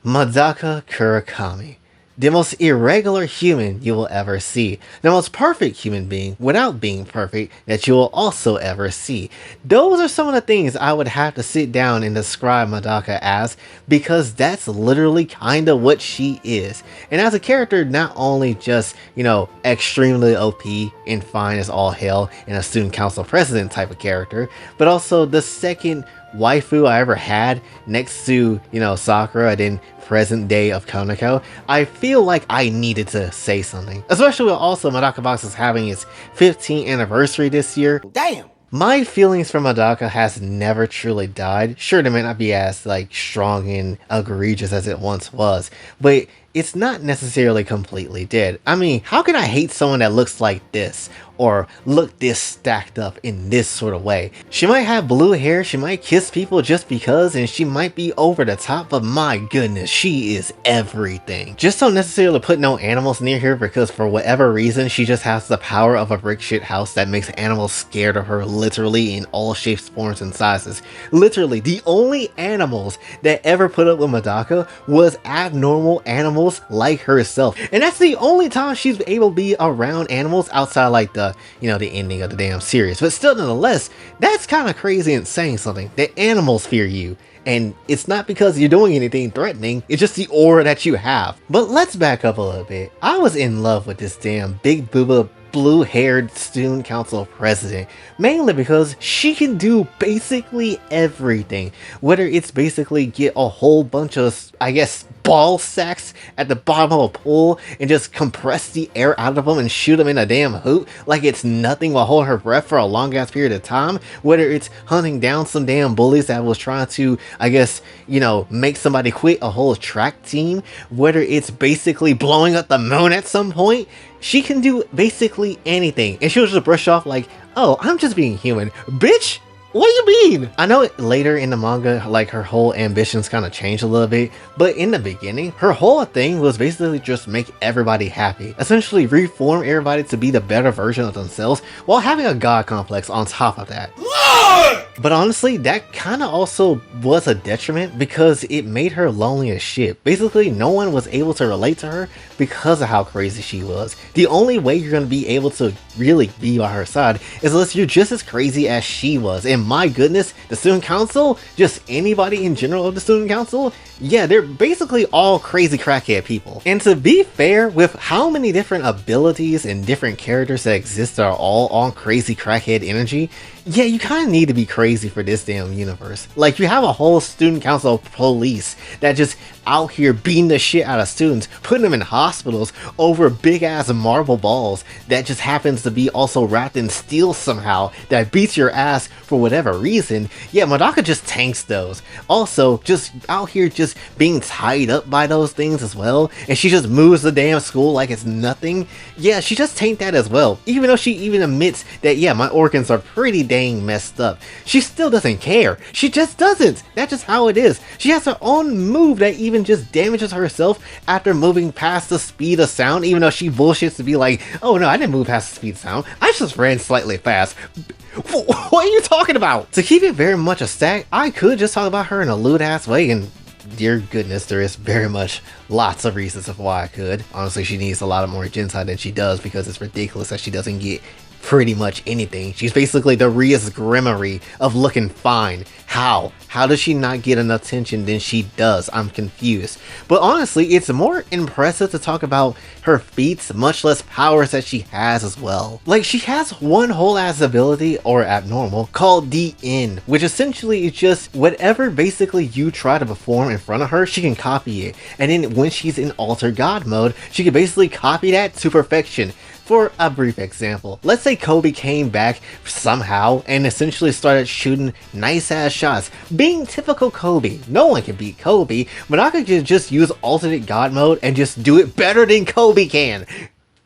Madaka Kurakami. The most irregular human you will ever see. The most perfect human being without being perfect that you will also ever see. Those are some of the things I would have to sit down and describe Madaka as, because that's literally kinda what she is. And as a character, not only just, extremely OP and fine as all hell and a student council president type of character, but also the second waifu I ever had next to, Sakura and then present day of Konako. I feel like I needed to say something. Especially with also Madaka Box is having its 15th anniversary this year. Damn! My feelings for Madaka has never truly died. Sure, they may not be as strong and egregious as it once was, but it's not necessarily completely dead. I mean, how can I hate someone that looks like this? Or look this stacked up in this sort of way? She might have blue hair, she might kiss people just because, and she might be over the top, but my goodness, she is everything. Just don't necessarily put no animals near her, because for whatever reason, she just has the power of a brick shit house that makes animals scared of her literally in all shapes, forms, and sizes. Literally, the only animals that ever put up with Madaka was abnormal animals like herself. And that's the only time she's able to be around animals outside the ending of the damn series. But still, nonetheless, that's kind of crazy and saying something. The animals fear you. And it's not because you're doing anything threatening, it's just the aura that you have. But let's back up a little bit. I was in love with this damn big booba blue-haired student council president, mainly because she can do basically everything. Whether it's basically get a whole bunch of, ball sacks at the bottom of a pool and just compress the air out of them and shoot them in a damn hoop like it's nothing while holding her breath for a long ass period of time. Whether it's hunting down some damn bullies that was trying to, make somebody quit a whole track team. Whether it's basically blowing up the moon at some point. She can do basically anything, and she'll just brush off like, oh, I'm just being human. Bitch! What do you mean? I know later in the manga, her whole ambitions kind of changed a little bit, but in the beginning, her whole thing was basically just make everybody happy. Essentially reform everybody to be the better version of themselves while having a god complex on top of that. But honestly, that kind of also was a detriment because it made her lonely as shit. Basically, no one was able to relate to her because of how crazy she was. The only way you're going to be able to really be by her side is unless you're just as crazy as she was. And my goodness, the student council, just anybody in general of the student council, yeah, they're basically all crazy crackhead people. And to be fair, with how many different abilities and different characters that exist that are all on crazy crackhead energy, yeah, you kind of need to be crazy for this damn universe. You have a whole student council police that just out here beating the shit out of students, putting them in hospitals over big ass marble balls that just happens to be also wrapped in steel somehow that beats your ass for whatever reason. Yeah, Madaka just tanks those. Also, just out here just being tied up by those things as well, and she just moves the damn school like it's nothing. Yeah, she just tanked that as well. Even though she even admits that, yeah, my organs are pretty dang messed up, she still doesn't care. She just doesn't. That's just how it is. She has her own move that even just damages herself after moving past the speed of sound, even though she bullshits to be like, oh no, I didn't move past the speed of sound, I just ran slightly fast. What are you talking about? To keep it very much a stack, I could just talk about her in a lewd ass way, and dear goodness, there is very much lots of reasons of why I could. Honestly, she needs a lot of more Gensai than she does, because it's ridiculous that she doesn't get pretty much anything. She's basically the Ria's Grimoire of looking fine. How? How does she not get enough attention than she does? I'm confused. But honestly, it's more impressive to talk about her feats, much less powers that she has as well. She has one whole ass ability, or abnormal, called the N, which essentially is just whatever basically you try to perform in front of her, she can copy it. And then when she's in Alter God mode, she can basically copy that to perfection. For a brief example, let's say Kobe came back somehow and essentially started shooting nice ass shots. Being typical Kobe, no one can beat Kobe, but I could just use alternate god mode and just do it better than Kobe can.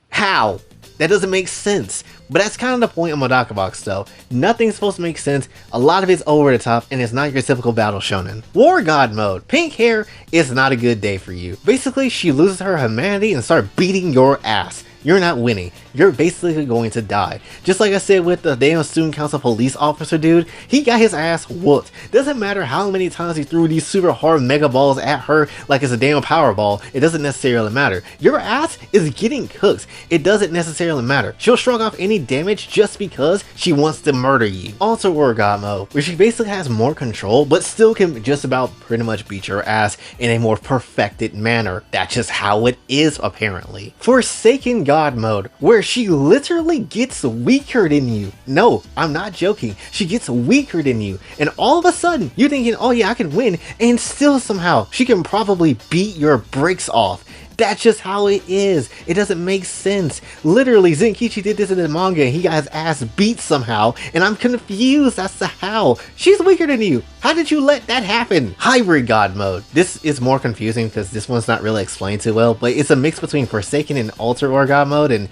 How? That doesn't make sense. But that's kind of the point of Madaka Box though. Nothing's supposed to make sense, a lot of it's over the top, and it's not your typical battle shonen. War God mode. Pink hair is not a good day for you. Basically, she loses her humanity and starts beating your ass. you're not winning. You're basically going to die. Just like I said with the damn student council police officer dude, he got his ass whooped. Doesn't matter how many times he threw these super hard mega balls at her like it's a damn powerball, it doesn't necessarily matter. Your ass is getting cooked. It doesn't necessarily matter. She'll shrug off any damage just because she wants to murder you. Alter War God mode, where she basically has more control, but still can just about pretty much beat your ass in a more perfected manner. That's just how it is, apparently. Forsaken God mode, where she literally gets weaker than you. No, I'm not joking. She gets weaker than you, and all of a sudden you're thinking, oh yeah, I can win, and still somehow she can probably beat your brakes off. That's just how it is. It doesn't make sense. Literally, Zenkichi did this in the manga and he got his ass beat somehow, and I'm confused as to how. She's weaker than you. How did you let that happen? Hybrid God mode. This is more confusing because this one's not really explained too well, but it's a mix between Forsaken and Alter War God mode, and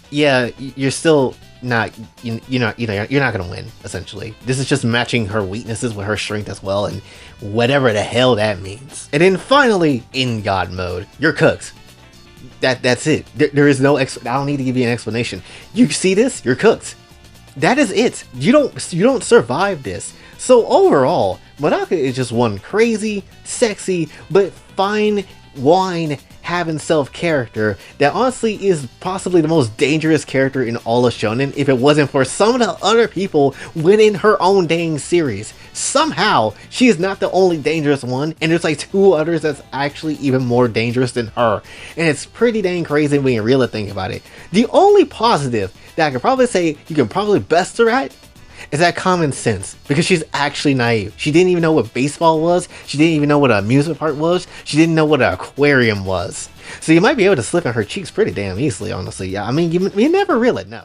yeah, you're still not, you're not gonna win, essentially. This is just matching her weaknesses with her strength as well, and whatever the hell that means. And then finally, in God mode, you're cooked. That's it. There is no I don't need to give you an explanation. You see this, you're cooked. That is it. You don't survive this. So overall, Madaka is just one crazy, sexy, but fine wine having self character that honestly is possibly the most dangerous character in all of shonen if it wasn't for some of the other people within her own dang series. Somehow she is not the only dangerous one, and there's like 2 others that's actually even more dangerous than her, and it's pretty dang crazy when you really think about it. The only positive that I could probably say you can probably best her at is that common sense, because she's actually naive. She didn't even know what baseball was. She didn't even know what an amusement park was. She didn't know what an aquarium was. So you might be able to slip in her cheeks pretty damn easily, honestly. Yeah, I mean, you never really know.